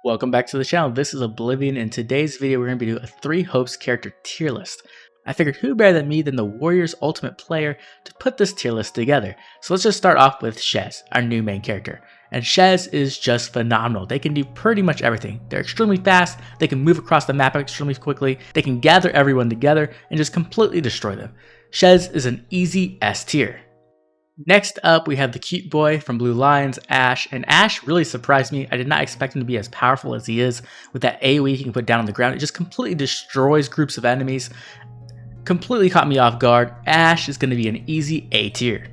Welcome back to the channel. This is Oblivion. In today's video, we're going to be doing a 3 Hopes character tier list. I figured who better than me than the Warriors Ultimate player to put this tier list together. So let's just start off with Shez, our new main character. And Shez is just phenomenal. They can do pretty much everything. They're extremely fast, they can move across the map extremely quickly, they can gather everyone together and just completely destroy them. Shez is an easy S tier. Next up, we have the cute boy from Blue Lions, Ashe, and Ashe really surprised me. I did not expect him to be as powerful as he is. With that AoE he can put down on the ground, it just completely destroys groups of enemies. Completely caught me off guard. Ashe is going to be an easy A tier.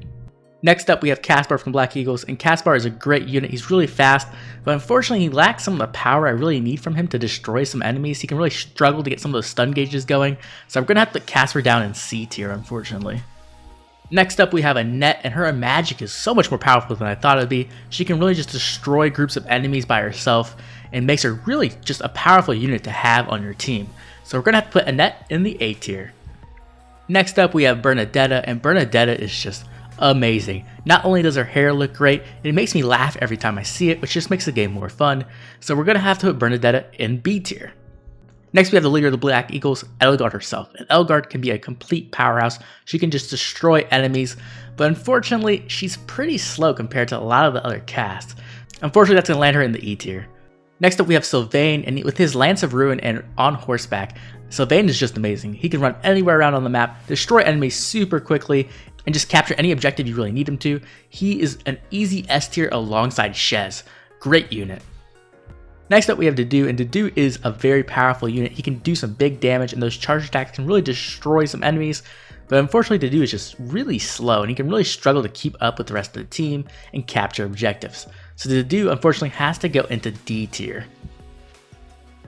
Next up, we have Caspar from Black Eagles, and Caspar is a great unit. He's really fast, but unfortunately he lacks some of the power I really need from him to destroy some enemies. He can really struggle to get some of those stun gauges going, so I'm going to have to put Caspar down in C tier, unfortunately. Next up, we have Annette, and her magic is so much more powerful than I thought it would be. She can really just destroy groups of enemies by herself and makes her really just a powerful unit to have on your team. So we're going to have to put Annette in the A tier. Next up, we have Bernadetta, and Bernadetta is just amazing. Not only does her hair look great, it makes me laugh every time I see it, which just makes the game more fun. So we're going to have to put Bernadetta in B tier. Next, we have the leader of the Black Eagles, Edelgard herself. And Edelgard can be a complete powerhouse. She can just destroy enemies, but unfortunately, she's pretty slow compared to a lot of the other casts. Unfortunately, that's going to land her in the E tier. Next up, we have Sylvain, and with his Lance of Ruin and on horseback, Sylvain is just amazing. He can run anywhere around on the map, destroy enemies super quickly, and just capture any objective you really need him to. He is an easy S tier alongside Shez. Great unit. Next up, we have Dedue, and Dedue is a very powerful unit. He can do some big damage, and those charge attacks can really destroy some enemies. But unfortunately, Dedue is just really slow, and he can really struggle to keep up with the rest of the team and capture objectives. So Dedue, unfortunately, has to go into D tier.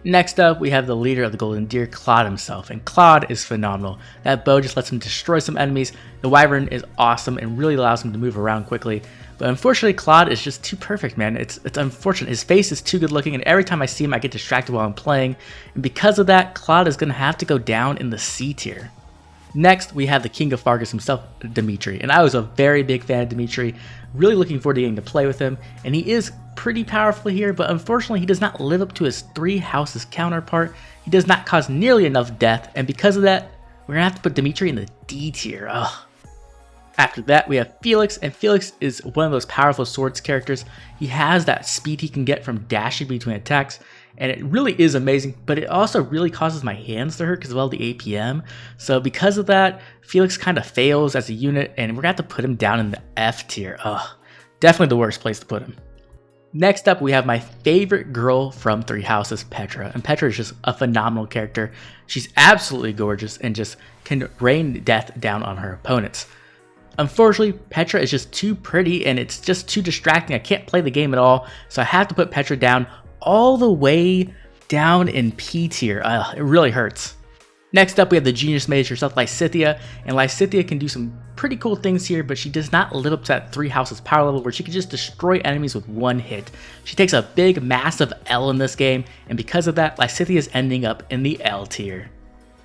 Next up, we have the leader of the Golden Deer, Claude himself, and Claude is phenomenal. That bow just lets him destroy some enemies. The Wyvern is awesome and really allows him to move around quickly. But unfortunately, Claude is just too perfect, man. It's unfortunate. His face is too good looking, and every time I see him, I get distracted while I'm playing. And because of that, Claude is going to have to go down in the C tier. Next, we have the King of Faerghus himself, Dimitri. And I was a very big fan of Dimitri. Really looking forward to getting to play with him. And he is pretty powerful here, but unfortunately, he does not live up to his 3 houses counterpart. He does not cause nearly enough death. And because of that, we're going to have to put Dimitri in the D tier. Ugh. After that, we have Felix, and Felix is one of those powerful swords characters. He has that speed he can get from dashing between attacks, and it really is amazing, but it also really causes my hands to hurt because of all the APM. So because of that, Felix kind of fails as a unit, and we're going to have to put him down in the F tier. Ugh, definitely the worst place to put him. Next up, we have my favorite girl from 3 Houses, Petra. And Petra is just a phenomenal character. She's absolutely gorgeous and just can rain death down on her opponents. Unfortunately, Petra is just too pretty and it's just too distracting. I can't play the game at all, so I have to put Petra down all the way down in P tier. It really hurts. Next up, we have the Genius Mage herself, Lysithea, and Lysithea can do some pretty cool things here, but she does not live up to that 3 Houses power level where she can just destroy enemies with one hit. She takes a big, massive L in this game, and because of that, Lysithea is ending up in the L tier.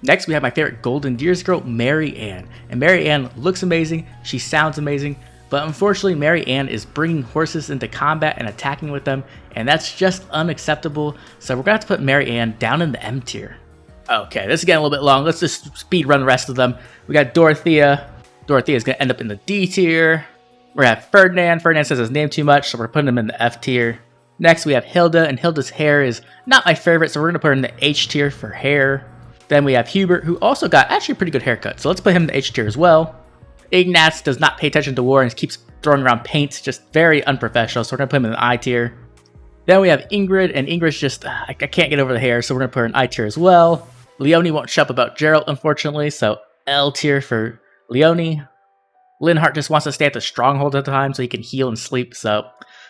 Next, we have my favorite Golden Deers girl, Marianne. And Marianne looks amazing, she sounds amazing, but unfortunately, Marianne is bringing horses into combat and attacking with them, and that's just unacceptable, so we're going to have to put Marianne down in the M tier. Okay, this is getting a little bit long. Let's just speed run the rest of them. We got Dorothea. Dorothea is going to end up in the D tier. We're going to have Ferdinand. Ferdinand says his name too much, so we're putting him in the F tier. Next, we have Hilda, and Hilda's hair is not my favorite, so we're going to put her in the H tier for hair. Then we have Hubert, who also got actually a pretty good haircut, so let's put him in the H tier as well. Ignatz does not pay attention to war and keeps throwing around paint, just very unprofessional, so we're going to put him in the I tier. Then we have Ingrid, and Ingrid's just, I can't get over the hair, so we're going to put her in I tier as well. Leonie won't shut up about Geralt, unfortunately, so L tier for Leonie. Linhardt just wants to stay at the stronghold at the time so he can heal and sleep, so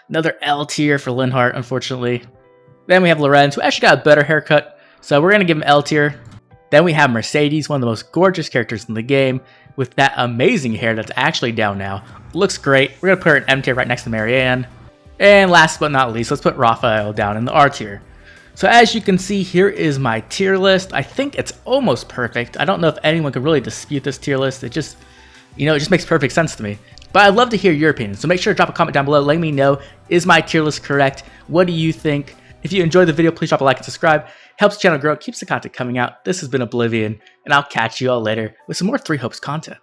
another L tier for Linhardt, unfortunately. Then we have Lorenz, who actually got a better haircut, so we're going to give him L tier. Then we have Mercedes, one of the most gorgeous characters in the game, with that amazing hair that's actually down now. Looks great. We're going to put her in M tier right next to Marianne. And last but not least, let's put Raphael down in the R tier. So as you can see, here is my tier list. I think it's almost perfect. I don't know if anyone could really dispute this tier list. It just makes perfect sense to me. But I'd love to hear your opinion. So make sure to drop a comment down below letting me know, is my tier list correct? What do you think? If you enjoyed the video, please drop a like and subscribe. Helps the channel grow, keeps the content coming out. This has been Oblivion, and I'll catch you all later with some more Three Hopes content.